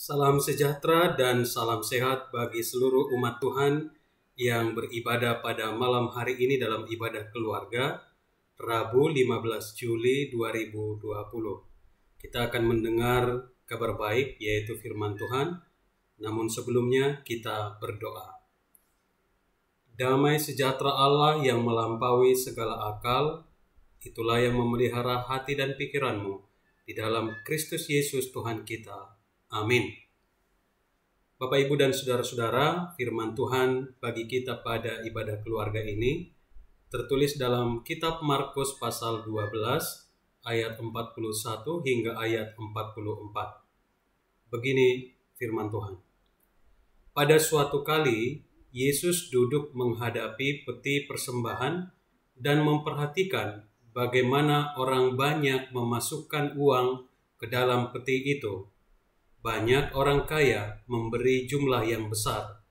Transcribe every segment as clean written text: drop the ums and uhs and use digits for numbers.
Salam sejahtera dan salam sehat bagi seluruh umat Tuhan yang beribadah pada malam hari ini dalam ibadah keluarga, Rabu 15 Juli 2020. Kita akan mendengar kabar baik, yaitu firman Tuhan. Namun sebelumnya kita berdoa. Damai sejahtera Allah yang melampaui segala akal, itulah yang memelihara hati dan pikiranmu di dalam Kristus Yesus Tuhan kita. Amin. Bapak, Ibu, dan saudara-saudara, firman Tuhan bagi kita pada ibadah keluarga ini tertulis dalam kitab Markus pasal 12 ayat 41 hingga ayat 44. Begini firman Tuhan. Pada suatu kali, Yesus duduk menghadapi peti persembahan dan memperhatikan bagaimana orang banyak memasukkan uang ke dalam peti itu. Banyak orang kaya memberi jumlah yang besar.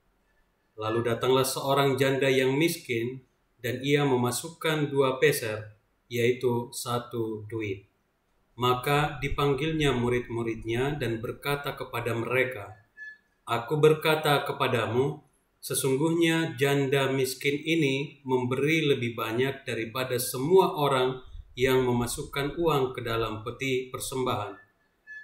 Lalu datanglah seorang janda yang miskin dan ia memasukkan 2 peser, yaitu 1 duit. Maka dipanggilnya murid-muridnya dan berkata kepada mereka, "Aku berkata kepadamu, sesungguhnya janda miskin ini memberi lebih banyak daripada semua orang yang memasukkan uang ke dalam peti persembahan.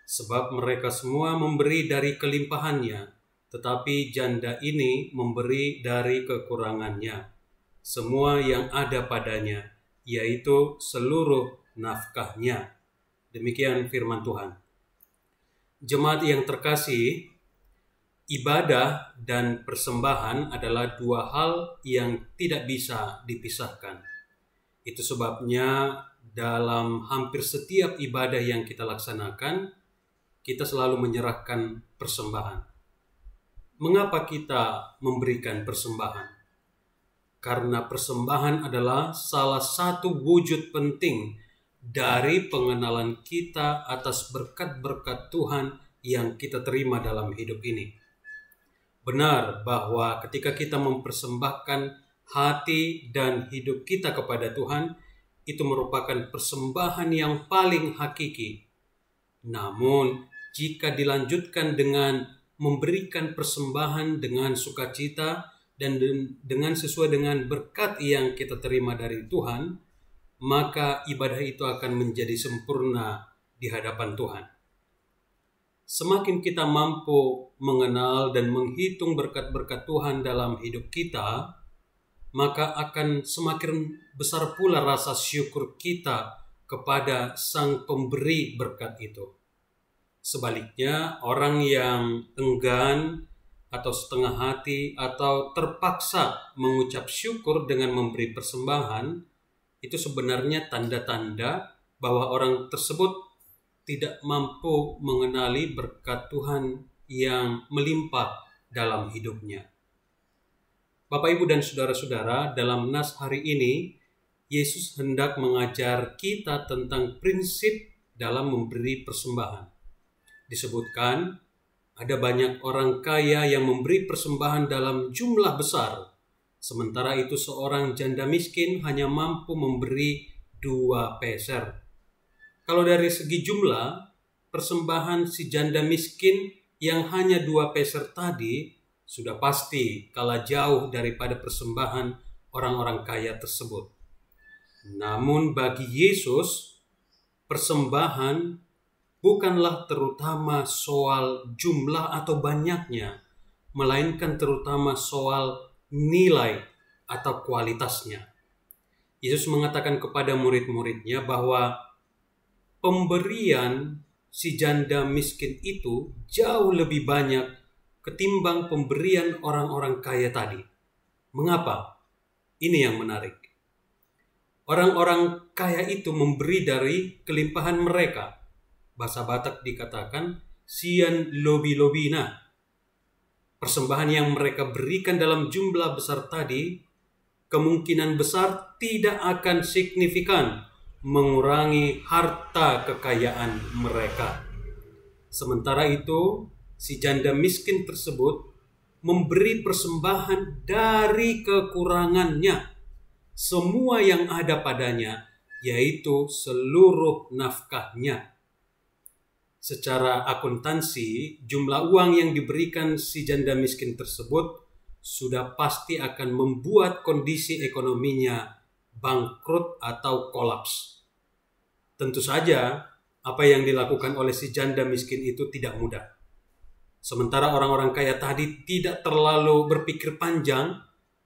Sebab mereka semua memberi dari kelimpahannya, tetapi janda ini memberi dari kekurangannya, semua yang ada padanya, yaitu seluruh nafkahnya." Demikian firman Tuhan. Jemaat yang terkasih, ibadah dan persembahan adalah 2 hal yang tidak bisa dipisahkan. Itu sebabnya dalam hampir setiap ibadah yang kita laksanakan, kita selalu menyerahkan persembahan. Mengapa kita memberikan persembahan? Karena persembahan adalah salah satu wujud penting dari pengenalan kita atas berkat-berkat Tuhan yang kita terima dalam hidup ini. Benar bahwa ketika kita mempersembahkan hati dan hidup kita kepada Tuhan, itu merupakan persembahan yang paling hakiki. Namun, jika dilanjutkan dengan memberikan persembahan dengan sukacita dan dengan sesuai dengan berkat yang kita terima dari Tuhan, maka ibadah itu akan menjadi sempurna di hadapan Tuhan. Semakin kita mampu mengenal dan menghitung berkat-berkat Tuhan dalam hidup kita, maka akan semakin besar pula rasa syukur kita kepada Sang Pemberi berkat itu. Sebaliknya, orang yang enggan atau setengah hati atau terpaksa mengucap syukur dengan memberi persembahan, itu sebenarnya tanda-tanda bahwa orang tersebut tidak mampu mengenali berkat Tuhan yang melimpah dalam hidupnya. Bapak, Ibu, dan saudara-saudara, dalam nas hari ini, Yesus hendak mengajar kita tentang prinsip dalam memberi persembahan. Disebutkan, ada banyak orang kaya yang memberi persembahan dalam jumlah besar. Sementara itu seorang janda miskin hanya mampu memberi 2 peser. Kalau dari segi jumlah, persembahan si janda miskin yang hanya 2 peser tadi sudah pasti kalah jauh daripada persembahan orang-orang kaya tersebut. Namun bagi Yesus, persembahan bukanlah terutama soal jumlah atau banyaknya, melainkan terutama soal nilai atau kualitasnya. Yesus mengatakan kepada murid-muridnya bahwa pemberian si janda miskin itu jauh lebih banyak ketimbang pemberian orang-orang kaya tadi. Mengapa? Ini yang menarik. Orang-orang kaya itu memberi dari kelimpahan mereka. Bahasa Batak dikatakan sian lobi-lobina. Persembahan yang mereka berikan dalam jumlah besar tadi kemungkinan besar tidak akan signifikan mengurangi harta kekayaan mereka. Sementara itu, si janda miskin tersebut memberi persembahan dari kekurangannya, semua yang ada padanya, yaitu seluruh nafkahnya. Secara akuntansi, jumlah uang yang diberikan si janda miskin tersebut sudah pasti akan membuat kondisi ekonominya bangkrut atau kolaps. Tentu saja, apa yang dilakukan oleh si janda miskin itu tidak mudah. Sementara orang-orang kaya tadi tidak terlalu berpikir panjang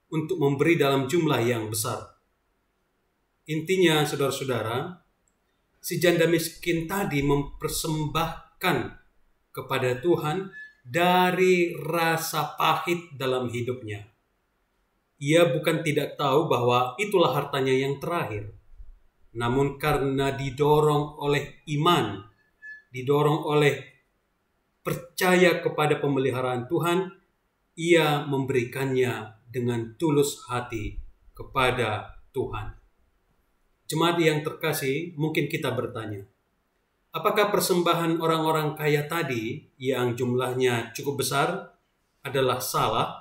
untuk memberi dalam jumlah yang besar. Intinya, saudara-saudara, si janda miskin tadi mempersembahkan kepada Tuhan dari rasa pahit dalam hidupnya. Ia bukan tidak tahu bahwa itulah hartanya yang terakhir. Namun karena didorong oleh iman, didorong oleh percaya kepada pemeliharaan Tuhan, ia memberikannya dengan tulus hati kepada Tuhan. Jemaat yang terkasih, mungkin kita bertanya, apakah persembahan orang-orang kaya tadi yang jumlahnya cukup besar adalah salah?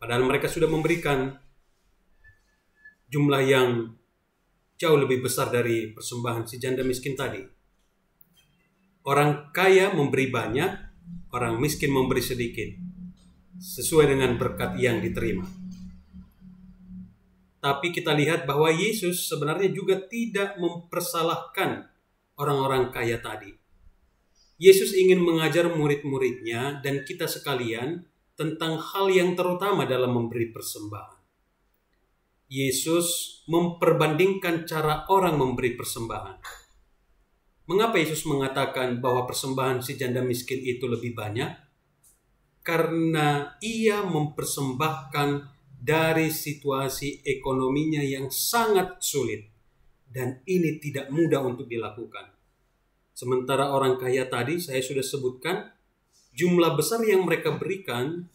Padahal mereka sudah memberikan jumlah yang jauh lebih besar dari persembahan si janda miskin tadi. Orang kaya memberi banyak, orang miskin memberi sedikit, sesuai dengan berkat yang diterima. Tapi kita lihat bahwa Yesus sebenarnya juga tidak mempersalahkan orang-orang kaya tadi. Yesus ingin mengajar murid-muridnya dan kita sekalian tentang hal yang terutama dalam memberi persembahan. Yesus memperbandingkan cara orang memberi persembahan. Mengapa Yesus mengatakan bahwa persembahan si janda miskin itu lebih banyak? Karena ia mempersembahkan dari situasi ekonominya yang sangat sulit. Dan ini tidak mudah untuk dilakukan. Sementara orang kaya tadi saya sudah sebutkan, jumlah besar yang mereka berikan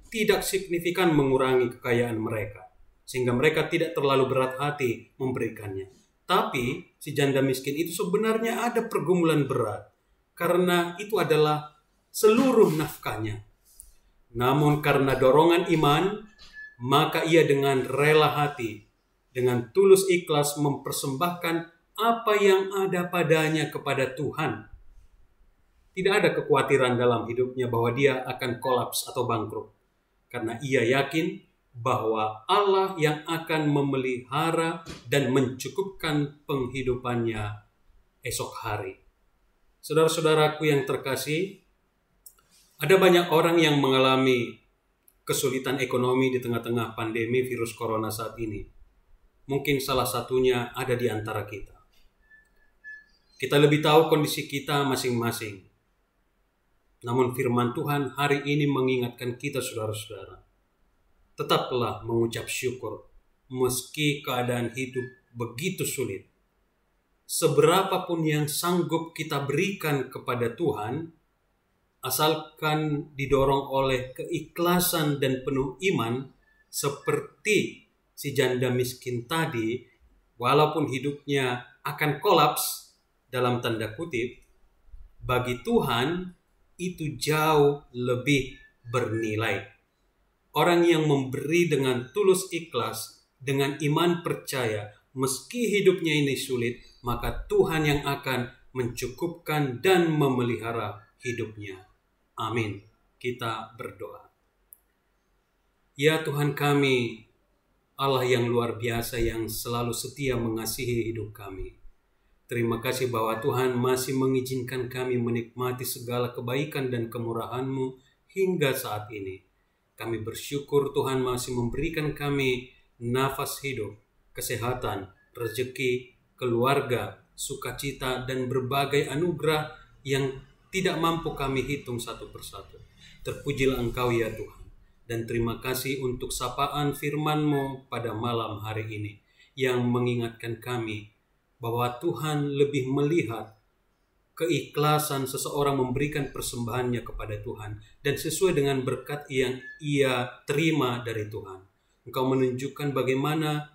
tidak signifikan mengurangi kekayaan mereka. Sehingga mereka tidak terlalu berat hati memberikannya. Tapi si janda miskin itu sebenarnya ada pergumulan berat. Karena itu adalah seluruh nafkahnya. Namun karena dorongan iman, maka ia dengan rela hati, dengan tulus ikhlas mempersembahkan apa yang ada padanya kepada Tuhan. Tidak ada kekhawatiran dalam hidupnya bahwa dia akan kolaps atau bangkrut. Karena ia yakin bahwa Allah yang akan memelihara dan mencukupkan penghidupannya esok hari. Saudara-saudaraku yang terkasih, ada banyak orang yang mengalami kesulitan ekonomi di tengah-tengah pandemi virus corona saat ini. Mungkin salah satunya ada di antara kita. Kita lebih tahu kondisi kita masing-masing. Namun firman Tuhan hari ini mengingatkan kita saudara-saudara. Tetaplah mengucap syukur meski keadaan hidup begitu sulit. Seberapapun yang sanggup kita berikan kepada Tuhan, asalkan didorong oleh keikhlasan dan penuh iman, seperti si janda miskin tadi, walaupun hidupnya akan kolaps, dalam tanda kutip, bagi Tuhan itu jauh lebih bernilai. Orang yang memberi dengan tulus ikhlas, dengan iman percaya, meski hidupnya ini sulit, maka Tuhan yang akan mencukupkan dan memelihara hidupnya. Amin. Kita berdoa. Ya Tuhan kami, Allah yang luar biasa yang selalu setia mengasihi hidup kami. Terima kasih bahwa Tuhan masih mengizinkan kami menikmati segala kebaikan dan kemurahan-Mu hingga saat ini. Kami bersyukur Tuhan masih memberikan kami nafas hidup, kesehatan, rezeki, keluarga, sukacita, dan berbagai anugerah yang tidak mampu kami hitung satu persatu. Terpujilah Engkau ya Tuhan. Dan terima kasih untuk sapaan firman-Mu pada malam hari ini yang mengingatkan kami bahwa Tuhan lebih melihat keikhlasan seseorang memberikan persembahannya kepada Tuhan dan sesuai dengan berkat yang ia terima dari Tuhan. Engkau menunjukkan bagaimana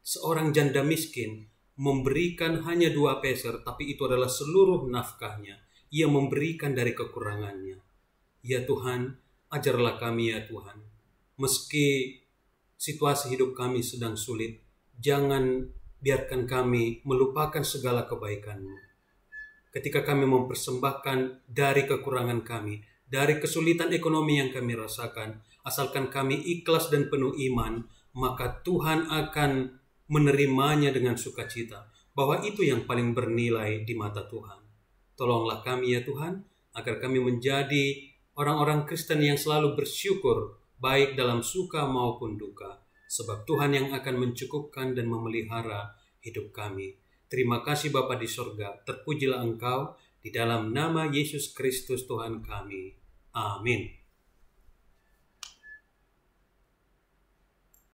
seorang janda miskin memberikan hanya 2 peser, tapi itu adalah seluruh nafkahnya. Ia memberikan dari kekurangannya. Ya Tuhan, ajarlah kami ya Tuhan. Meski situasi hidup kami sedang sulit, jangan biarkan kami melupakan segala kebaikan-Mu. ketika kami mempersembahkan dari kekurangan kami, dari kesulitan ekonomi yang kami rasakan, asalkan kami ikhlas dan penuh iman, maka Tuhan akan menerimanya dengan sukacita, bahwa itu yang paling bernilai di mata Tuhan. Tolonglah kami ya Tuhan, agar kami menjadi orang-orang Kristen yang selalu bersyukur, baik dalam suka maupun duka, sebab Tuhan yang akan mencukupkan dan memelihara hidup kami. Terima kasih Bapa di sorga, terpujilah Engkau, di dalam nama Yesus Kristus Tuhan kami. Amin.